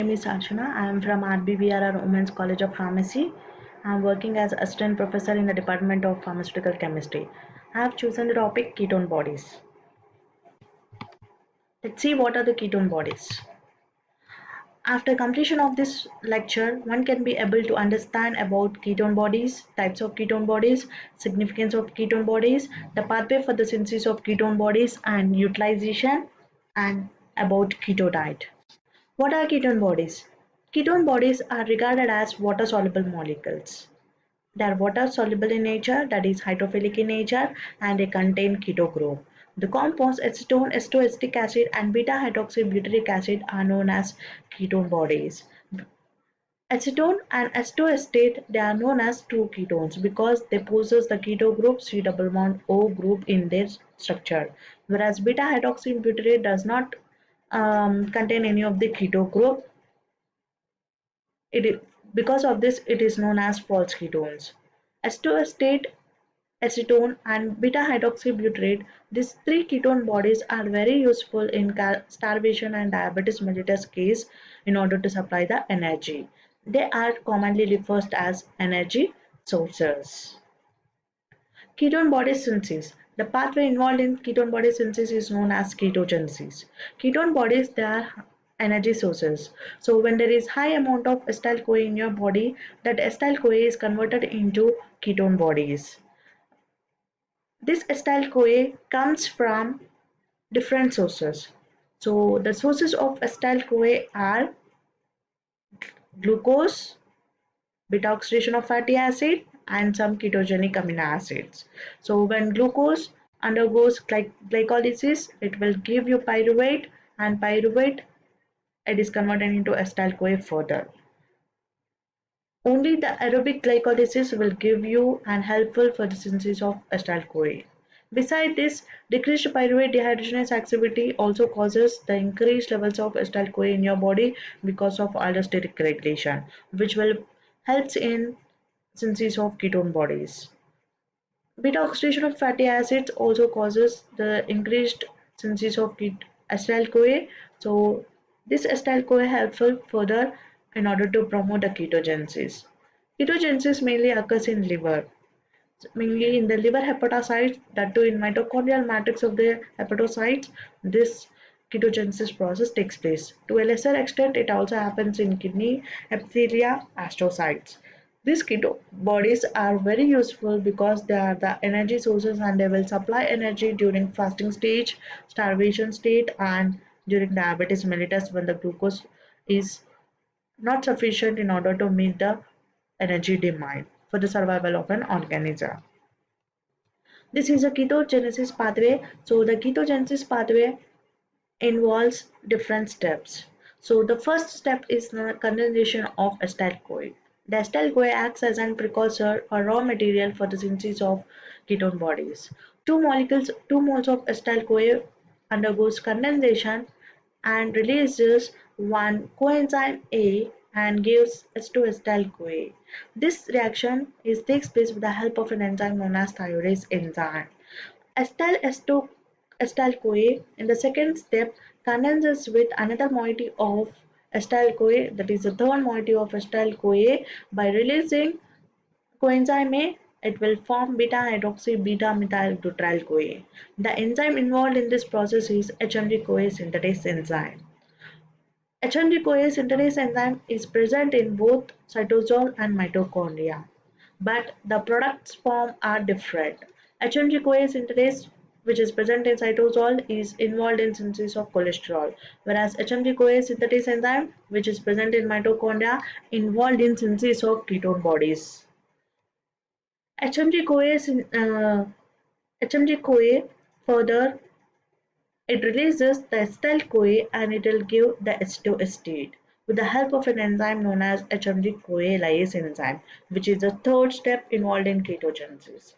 My name is Archana. I am from RBVRR Women's College of Pharmacy. I am working as assistant professor in the Department of Pharmaceutical Chemistry. I have chosen the topic ketone bodies. Let's see what are the ketone bodies. After completion of this lecture, one can be able to understand about ketone bodies, types of ketone bodies, significance of ketone bodies, the pathway for the synthesis of ketone bodies and utilization, and about keto diet. What are ketone bodies? Ketone bodies are regarded as water-soluble molecules. They are water-soluble in nature, that is hydrophilic in nature, and they contain keto group. The compounds acetone, acetoacetic acid, and beta-hydroxybutyric acid are known as ketone bodies. Acetone and acetoacetate they are known as true ketones because they possess the keto group C double bond O group in their structure, whereas beta-hydroxybutyrate does not contain any of the keto group. Because of this, it is known as false ketones. Acetoacetate, acetone, and beta-hydroxybutyrate, these three ketone bodies are very useful in starvation and diabetes mellitus case in order to supply the energy. They are commonly referred as energy sources. Ketone body synthesis. The pathway involved in ketone body synthesis is known as ketogenesis. Ketone bodies they are energy sources. So when there is high amount of acetyl CoA in your body, that acetyl CoA is converted into ketone bodies. This acetyl CoA comes from different sources. So the sources of acetyl CoA are glucose, beta oxidation of fatty acid, and some ketogenic amino acids. So when glucose undergoes glycolysis, it will give you pyruvate, and pyruvate it is converted into acetyl CoA further. Only the aerobic glycolysis will give you and helpful for the synthesis of acetyl CoA. Besides this, decreased pyruvate dehydrogenase activity also causes the increased levels of acetyl CoA in your body because of allosteric regulation, which will helps in synthesis of ketone bodies. Beta oxidation of fatty acids also causes the increased synthesis of acetyl CoA. So this acetyl CoA helpful further in order to promote the ketogenesis. Ketogenesis mainly occurs in liver, mainly in the liver hepatocytes, that too in mitochondrial matrix of the hepatocytes. This ketogenesis process takes place. To a lesser extent, it also happens in kidney epithelia astrocytes. These keto bodies are very useful because they are the energy sources and they will supply energy during fasting stage, starvation state, and during diabetes mellitus when the glucose is not sufficient in order to meet the energy demand for the survival of an organism. This is a ketogenesis pathway. So the ketogenesis pathway involves different steps. So the first step is the condensation of acetyl CoA. The acetyl CoA acts as a precursor or raw material for the synthesis of ketone bodies. Two moles of acetyl CoA undergoes condensation and releases one coenzyme A and gives acetyl CoA. This reaction takes place with the help of an enzyme known as thiolase enzyme. Acetyl-CoA in the second step condenses with another moiety of acetyl-CoA, that is the third moiety of acetyl-CoA. By releasing coenzyme A, it will form beta-hydroxy beta-methyl-butyryl-CoA. The enzyme involved in this process is HMG-CoA synthetase enzyme. HMG-CoA synthetase enzyme is present in both cytosol and mitochondria, but the products form are different. HMG-CoA synthetase, which is present in cytosol, is involved in synthesis of cholesterol, whereas HMG-CoA synthetase enzyme, which is present in mitochondria, involved in synthesis of ketone bodies. HMG-CoA HMG-CoA further it releases the acetyl-CoA and it will give the acetoacetate with the help of an enzyme known as HMG-CoA lyase enzyme, which is the third step involved in ketogenesis.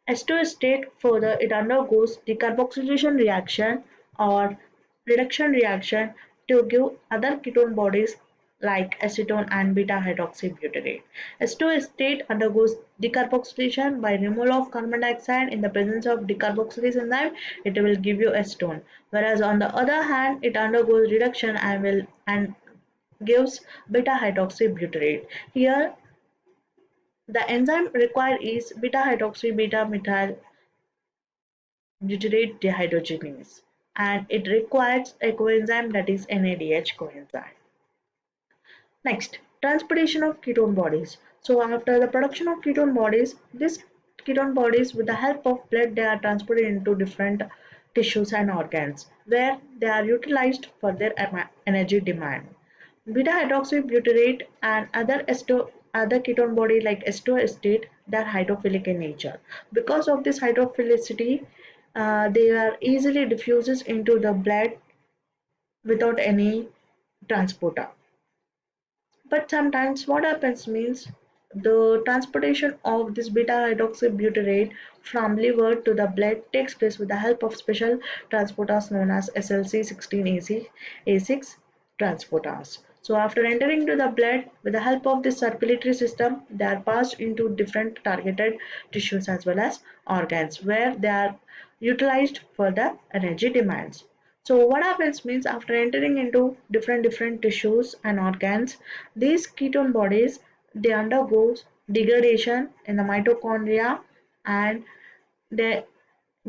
Acetoacetate further it undergoes decarboxylation reaction or reduction reaction to give other ketone bodies like acetone and beta-hydroxybutyrate. Acetoacetate undergoes decarboxylation by removal of carbon dioxide in the presence of decarboxylase enzyme. It will give you acetone. Whereas on the other hand, it undergoes reduction and gives beta hydroxybutyrate. Here the enzyme required is beta hydroxy beta methyl butyrate dehydrogenase, and it requires a coenzyme that is NADH coenzyme. Next, transportation of ketone bodies. So after the production of ketone bodies, these ketone bodies with the help of blood they are transported into different tissues and organs where they are utilized for their energy demand. Beta hydroxybutyrate and other ketone body like acetoacetate they are hydrophilic in nature. Because of this hydrophilicity, they are easily diffuses into the blood without any transporter. But sometimes what happens means the transportation of this beta hydroxybutyrate from liver to the blood takes place with the help of special transporters known as SLC16AC A6 transporters. So after entering into the blood with the help of this circulatory system, they are passed into different targeted tissues as well as organs where they are utilized for the energy demands. So what happens means after entering into different tissues and organs, these ketone bodies they undergo degradation in the mitochondria and they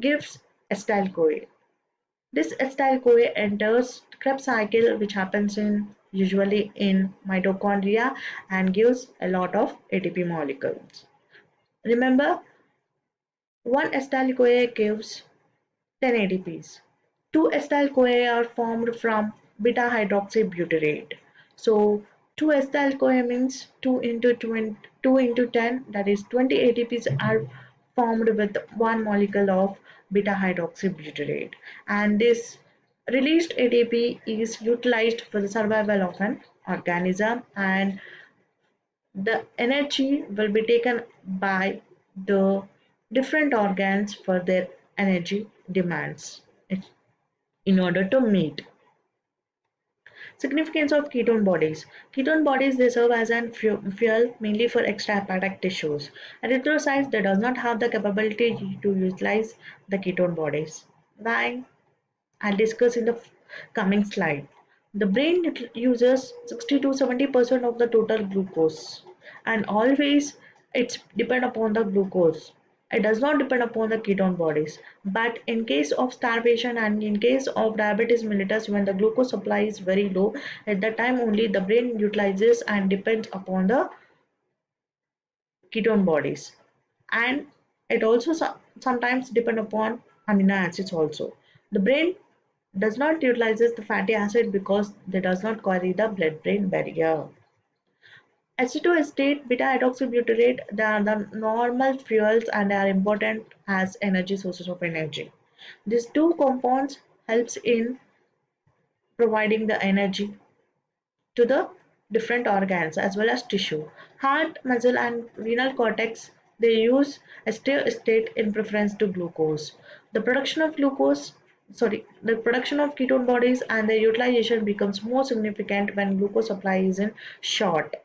gives acetyl-CoA. This acetyl-CoA enters Krebs cycle which happens in usually in mitochondria and gives a lot of ATP molecules. Remember, one acetyl-CoA gives 10 ADPs. Two acetyl-CoA are formed from beta-hydroxybutyrate. So 2 acetyl-CoA means 2 into 20, 2 into 10, that is 20 ATPs are formed with one molecule of beta-hydroxybutyrate. And this released ATP is utilized for the survival of an organism, and the energy will be taken by the different organs for their energy demands in order to meet. Significance of ketone bodies. Ketone bodies they serve as an fuel mainly for extrahepatic tissues. Erythrocytes they does not have the capability to utilize the ketone bodies. Why? I'll discuss in the coming slide. The brain uses 60 to 70% of the total glucose, and always it's depend upon the glucose. It does not depend upon the ketone bodies. But in case of starvation and in case of diabetes mellitus, when the glucose supply is very low, at that time only the brain utilizes and depends upon the ketone bodies, and it also sometimes depend upon amino acids also. The brain does not utilizes the fatty acid because they does not carry the blood brain barrier. Acetoacetate, beta hydroxybutyrate, they are the normal fuels and they are important as energy sources of energy. These two compounds helps in providing the energy to the different organs as well as tissue. Heart, muscle, and renal cortex they use acetoacetate in preference to glucose. The production of glucose, the production of ketone bodies and their utilization becomes more significant when glucose supply is in short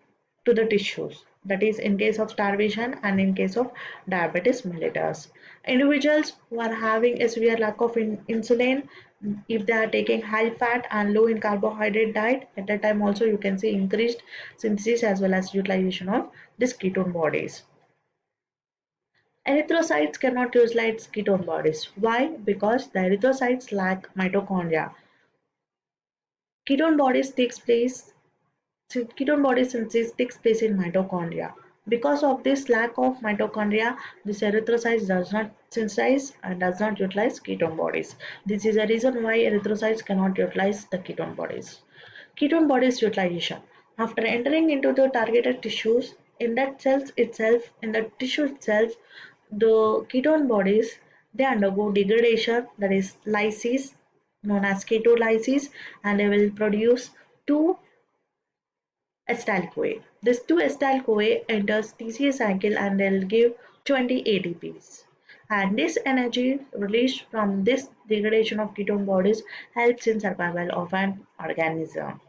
to the tissues. That is in case of starvation and in case of diabetes mellitus. Individuals who are having a severe lack of insulin, if they are taking high fat and low in carbohydrate diet, at that time also you can see increased synthesis as well as utilization of these ketone bodies. Erythrocytes cannot utilize ketone bodies. Why? Because the erythrocytes lack mitochondria. Ketone bodies takes place Ketone body synthesis takes place in mitochondria. Because of this lack of mitochondria, this erythrocyte does not synthesize and does not utilize ketone bodies. This is the reason why erythrocytes cannot utilize the ketone bodies. Ketone bodies utilization. After entering into the targeted tissues, in that cells itself, in the tissue itself, the ketone bodies they undergo degradation, that is lysis, known as ketolysis, and they will produce two acetyl-CoA. This 2-acetyl-CoA enters TCA cycle and they'll give 20 ATPs. And this energy released from this degradation of ketone bodies helps in survival of an organism.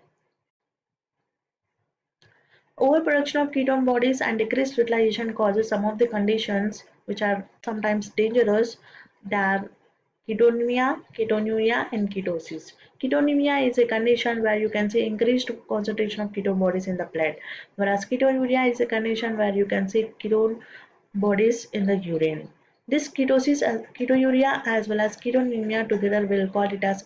Overproduction of ketone bodies and decreased utilization causes some of the conditions which are sometimes dangerous. They are ketonuria, and ketosis. Ketonemia is a condition where you can see increased concentration of ketone bodies in the blood, whereas ketonuria is a condition where you can see ketone bodies in the urine. This ketosis, ketonuria as well as ketonemia together will call it as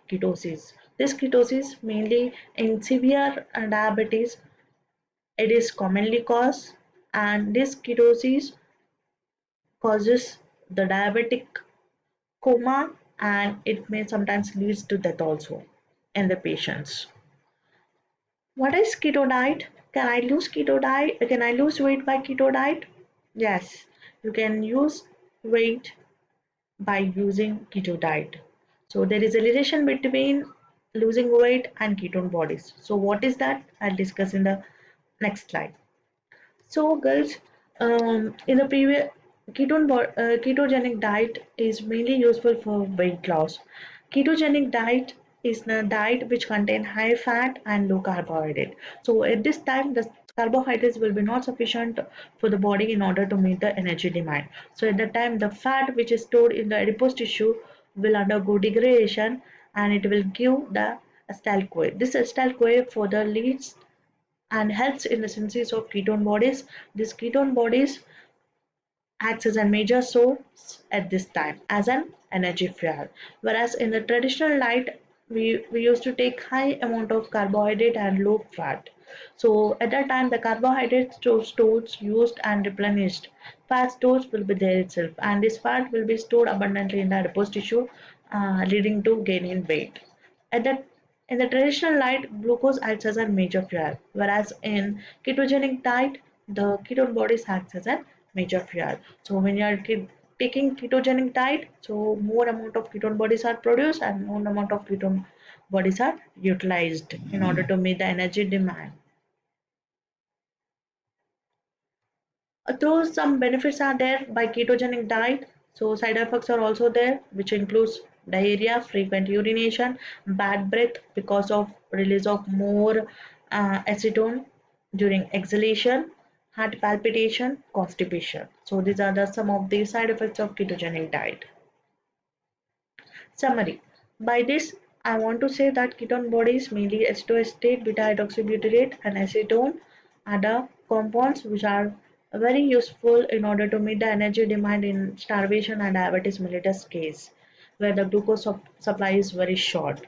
ketosis. This ketosis mainly in severe diabetes it is commonly caused, and this ketosis causes the diabetic coma, and it may sometimes leads to death also in the patients. What is keto diet? Can I lose keto diet? Can I lose weight by keto diet? Yes, you can use weight by using keto diet. So there is a relation between losing weight and ketone bodies. So what is that? I'll discuss in the next slide. So, girls, in the previous ketogenic diet is mainly useful for weight loss. Ketogenic diet is a diet which contain high fat and low carbohydrate. So, at this time, the carbohydrates will be not sufficient for the body in order to meet the energy demand. So, at that time, the fat which is stored in the adipose tissue will undergo degradation and it will give the acetyl-CoA. This acetyl-CoA further leads and helps in the synthesis of ketone bodies. These ketone bodies acts as a major source at this time as an energy fuel. Whereas in the traditional diet, we used to take high amount of carbohydrate and low fat. So at that time, the carbohydrate stores used and replenished. Fat stores will be there itself, and this fat will be stored abundantly in the adipose tissue, leading to gaining weight. At that in the traditional diet, glucose acts as a major fuel, whereas in ketogenic diet, the ketone bodies acts as a major fuel. So when you are taking ketogenic diet, so more amount of ketone bodies are produced and more amount of ketone bodies are utilized in order to meet the energy demand. Though some benefits are there by ketogenic diet, so side effects are also there, which includes diarrhea, frequent urination, bad breath because of release of more acetone during exhalation, heart palpitation, constipation. So these are some of the side effects of ketogenic diet. Summary. By this, I want to say that ketone bodies, mainly acetoacetate, beta-hydroxybutyrate, and acetone, are the compounds which are very useful in order to meet the energy demand in starvation and diabetes mellitus case, where the glucose supply is very short.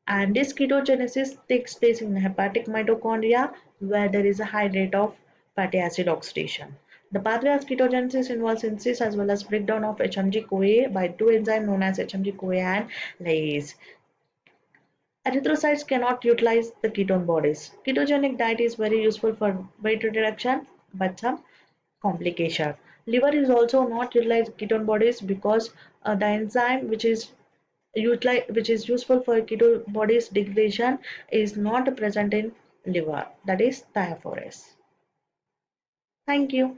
And this ketogenesis takes place in hepatic mitochondria, where there is a high rate of fatty acid oxidation. The pathway of ketogenesis involves synthesis as well as breakdown of HMG-CoA by two enzymes known as HMG-CoA and lyase. Erythrocytes cannot utilize the ketone bodies. Ketogenic diet is very useful for weight reduction, but some complication. Liver is also not utilize ketone bodies because the enzyme which is useful for ketone bodies degradation is not present in liver, that is thiophorase. Thank you.